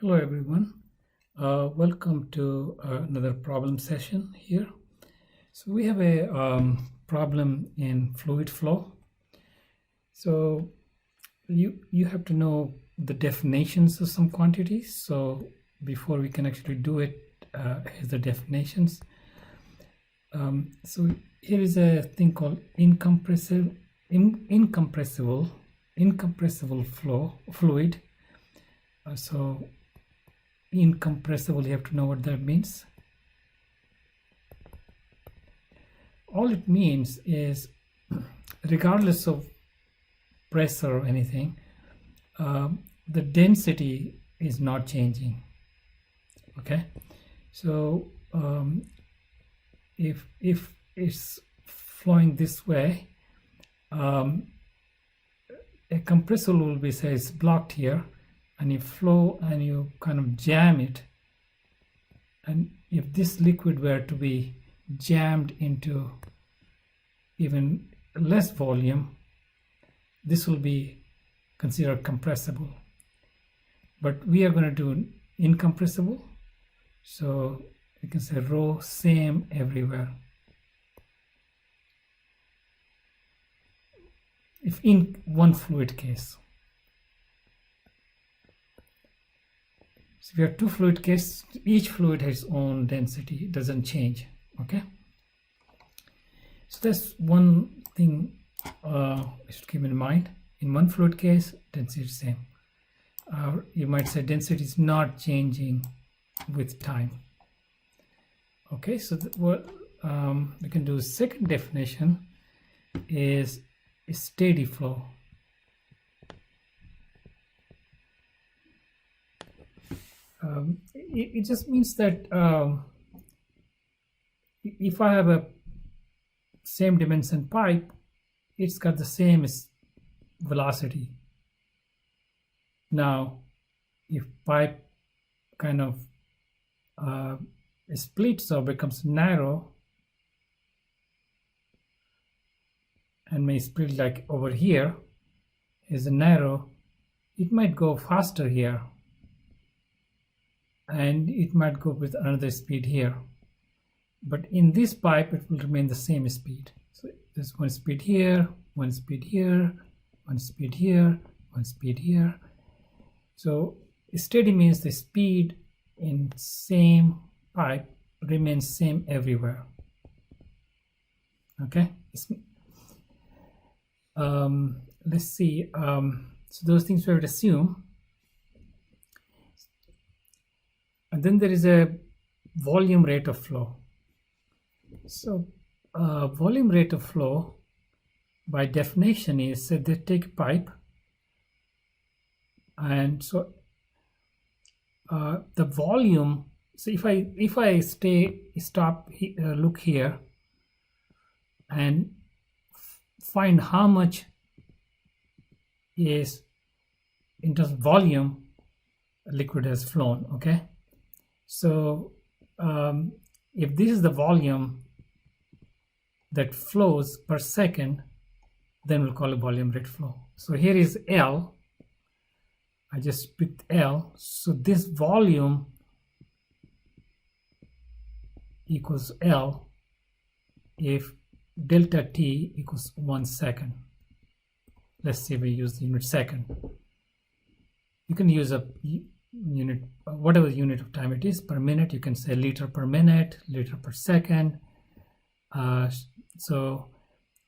Hello everyone. Welcome to another problem session here. So we have a problem in fluid flow. So you have to know the definitions of some quantities. So before we can actually do it, here's the definitions. So here is a thing called incompressible fluid. So incompressible, you have to know what that means. All it means is regardless of pressure or anything, the density is not changing. Okay, so if it's flowing this way, a compressor will be, say, it's blocked here, and you flow and you kind of jam it, and if this liquid were to be jammed into even less volume, this will be considered compressible. But we are going to do incompressible, so you can say rho same everywhere. If in one fluid case. So if you have two fluid cases, each fluid has its own density, it doesn't change. Okay, so that's one thing you should keep in mind. In one fluid case, density is the same. You might say density is not changing with time. Okay, so what we can do, second definition is a steady flow. It just means that if I have a same dimension pipe, it's got the same velocity. Now, if pipe kind of splits or becomes narrow and may split, like over here is a narrow, it might go faster here and it might go with another speed here, but in this pipe it will remain the same speed. So there's one speed here, one speed here, one speed here, one speed here. So steady means the speed in same pipe remains same everywhere. Okay, let's see. So those things we would assume. And then there is a volume rate of flow. So volume rate of flow by definition is that they take a pipe, and so the volume, so if I stop look here and find how much is in terms of volume liquid has flown. Okay, so if this is the volume that flows per second, then we'll call it volume rate flow. So here is L. I just picked L. So this volume equals L if delta T equals 1 second. Let's say we use the unit second. You can use a unit, whatever unit of time it is, per minute. You can say liter per minute, liter per second. So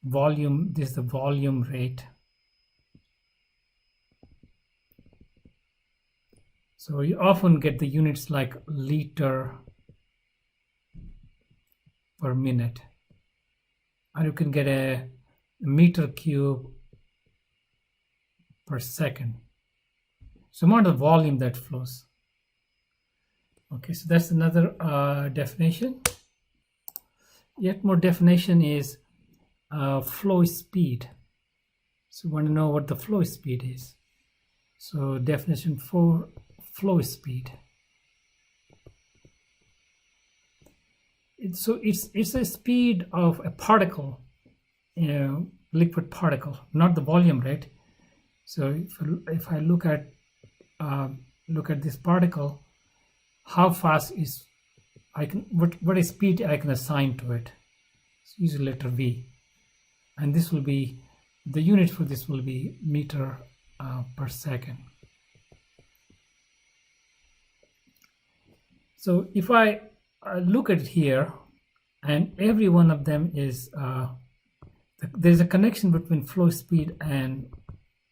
volume, this is the volume rate. So you often get the units like liter per minute, or you can get a meter cube per second. So amount of volume that flows. Okay, so that's another definition. Yet more definition is flow speed. So we want to know what the flow speed is. So definition for flow speed. So it's a speed of a particle, liquid particle, not the volume rate. So if I look at look at this particle, how fast is what is speed I can assign to it. So use the letter V, and this will be the unit for this will be meter per second. So if I look at it here, and every one of them is there's a connection between flow speed and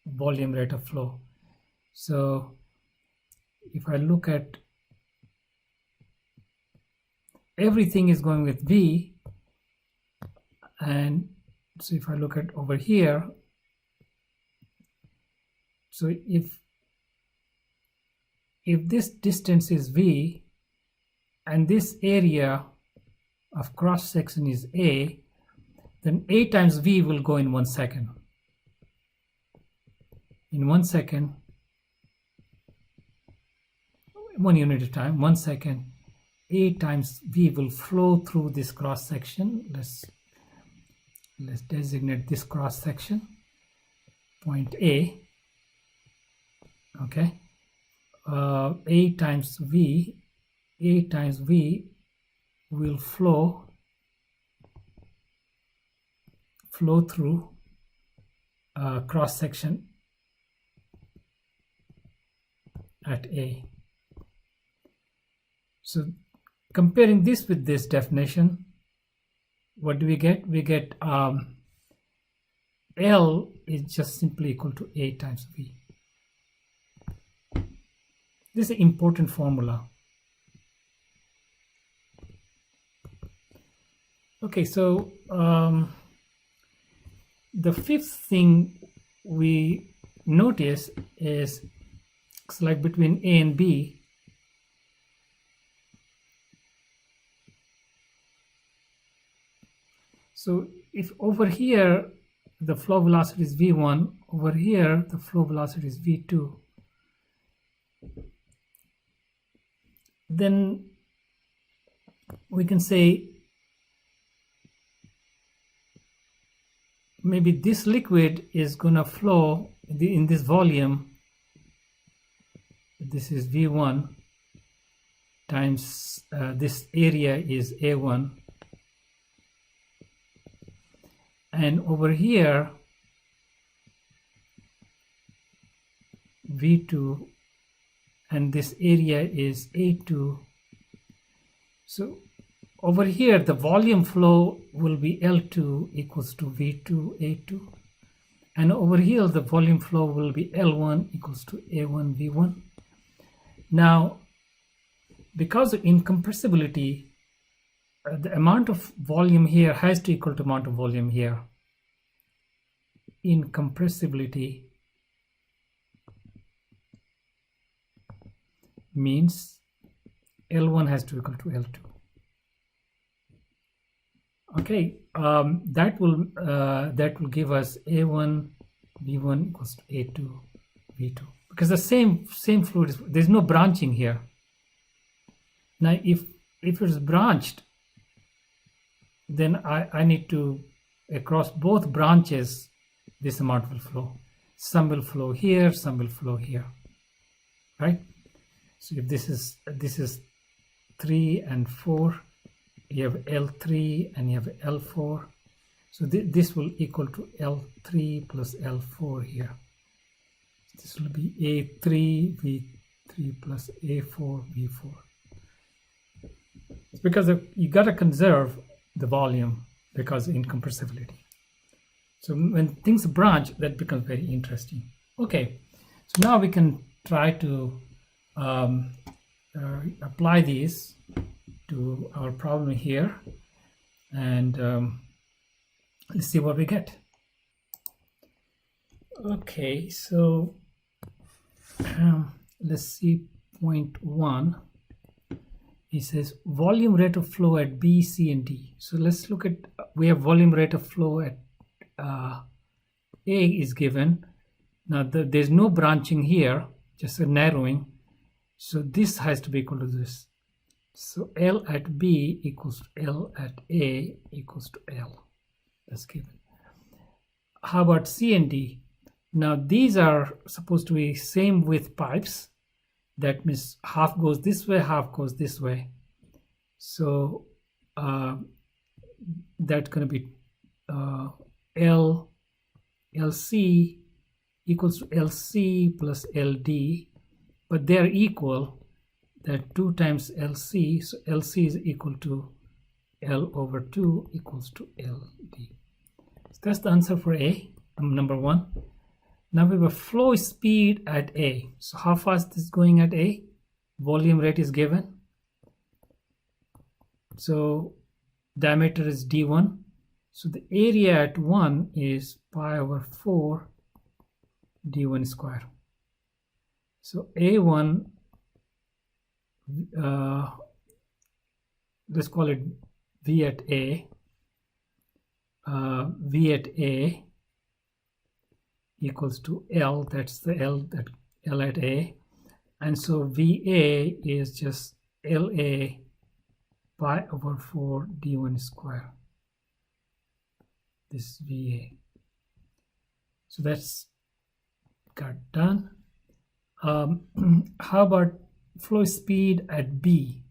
volume rate of flow. So if I look at everything is going with V, and so if I look at over here, so if this distance is V and this area of cross section is A, then A times V will go in 1 second. In 1 second, 1 unit of time, 1 second, A times V will flow through this cross section. Let's designate this cross section, point A. Okay, A times V will flow through cross section at A. So comparing this with this definition, what do we get? We get L is just simply equal to A times V. This is an important formula. Okay, so the fifth thing we notice is it's like between A and B. So if over here the flow velocity is V1, over here the flow velocity is V2, then we can say maybe this liquid is going to flow in this volume. This is V1 times this area is A1, and over here V2, and this area is A2. So over here the volume flow will be L2 equals to V2 A2, and over here the volume flow will be L1 equals to A1 V1. Now, because of incompressibility, the amount of volume here has to equal to amount of volume here. Incompressibility means L1 has to equal to L2. Okay, that will give us A1 V1 equals to A2 V2, because the same fluid is, there's no branching here. Now if it's branched, then I need to, across both branches, this amount will flow. Some will flow here, some will flow here, right? So if this is 3 and 4, you have L3 and you have L4. So this will equal to L3 plus L4 here. This will be A3 V3 plus A4 V4. It's because you got to conserve the volume because of incompressibility. So when things branch, that becomes very interesting. Okay, so now we can try to apply these to our problem here, and let's see what we get. Okay, so let's see point 1. It says volume rate of flow at B, C, and D. So let's look at, we have volume rate of flow at A is given. Now there's no branching here, just a narrowing. So this has to be equal to this. So L at B equals to L at A equals to L. That's given. How about C and D? Now these are supposed to be same width pipes. That means half goes this way, half goes this way. So that's going to be LC equals to LC plus LD, but they're equal. That 2 times LC, so LC is equal to L over 2 equals to LD. So that's the answer for A, number 1. Now we have a flow speed at A. So how fast is going at A? Volume rate is given. So diameter is D1. So the area at 1 is pi over 4 D1 square. So A1, let's call it V at A. V at A equals to L, that's the L at A, and so VA is just LA pi over 4 D1 square. This is VA. So that's got done. How about flow speed at B?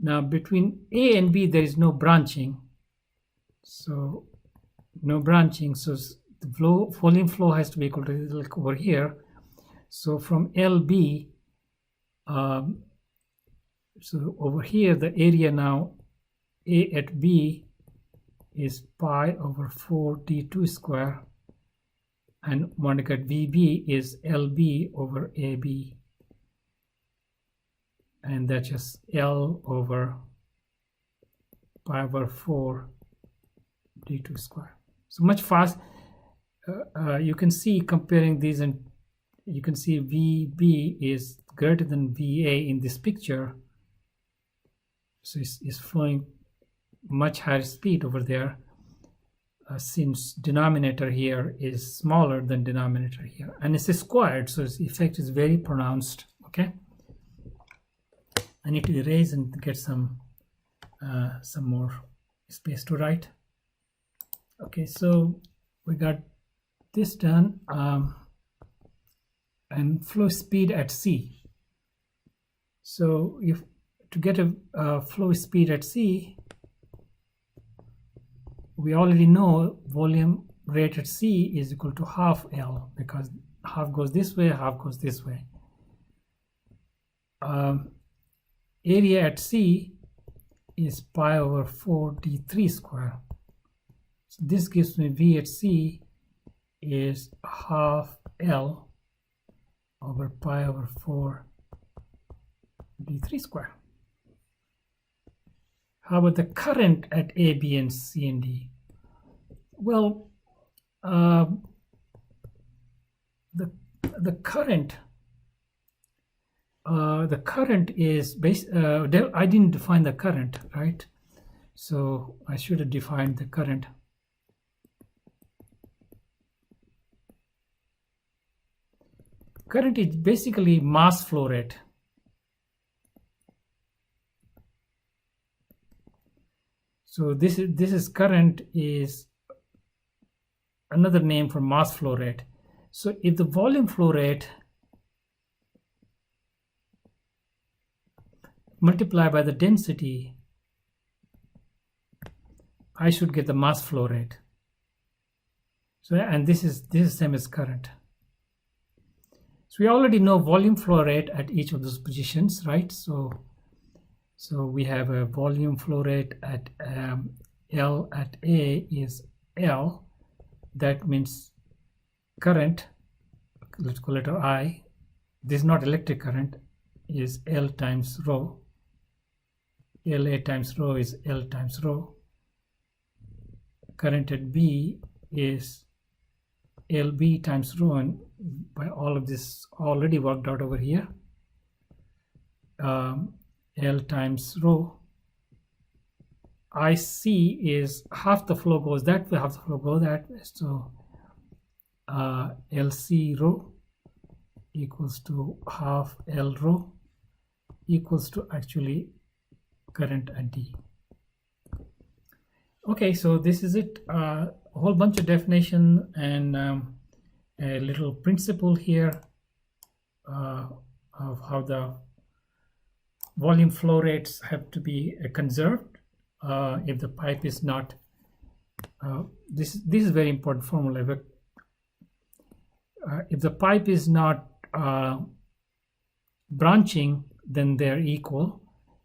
Now between A and B there is no branching, so no branching, so the volume flow has to be equal to, like over here. So from LB, so over here the area now A at B is pi over 4 D2 square, and want to get VB is LB over AB, and that's just L over pi over 4 D2 square. So much fast. You can see comparing these, and you can see VB is greater than VA in this picture. So it's flowing much higher speed over there, since denominator here is smaller than denominator here, and it's squared, so its effect is very pronounced. Okay, I need to erase and get some more space to write. Okay, so we got this done, and flow speed at C. So if to get a flow speed at C, we already know volume rate at C is equal to half L, because half goes this way, half goes this way. Area at C is pi over 4 D3 square. So this gives me V at C is half L over pi over 4 D3 square. How about the current at A, B, and C and D? Well, the current is I didn't define the current, right? So I should have defined the current. Current is basically mass flow rate. So this is current is another name for mass flow rate. So if the volume flow rate multiplied by the density, I should get the mass flow rate. So, and this is same as current. So we already know volume flow rate at each of those positions, right? So we have a volume flow rate at L at A is L. That means current, let's call it I. This is not electric current, is L times rho. LA times rho is L times rho. Current at B is LB times rho, and by all of this already worked out over here. L times rho. IC is half the flow goes that way, half the flow goes that way. So LC rho equals to half L rho equals to actually current at D. Okay, so this is it. A whole bunch of definition and a little principle here. of how the volume flow rates have to be conserved if the pipe is not this is very important formula. If the pipe is not branching, then they're equal.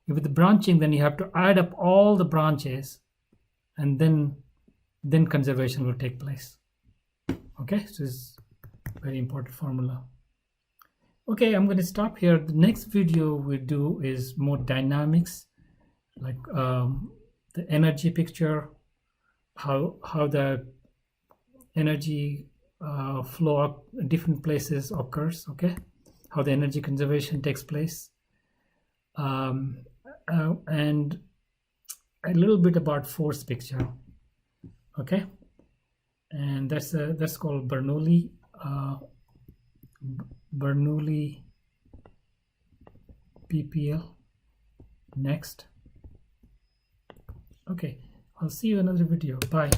If it's branching, then you have to add up all the branches, and then conservation will take place. Okay, so it's very important formula. Okay, I'm going to stop here. The next video we do is more dynamics, like the energy picture, how the energy flow up different places occurs. Okay, how the energy conservation takes place, and a little bit about force picture. Okay, and that's called Bernoulli PPL. Next. Okay, I'll see you in another video. Bye.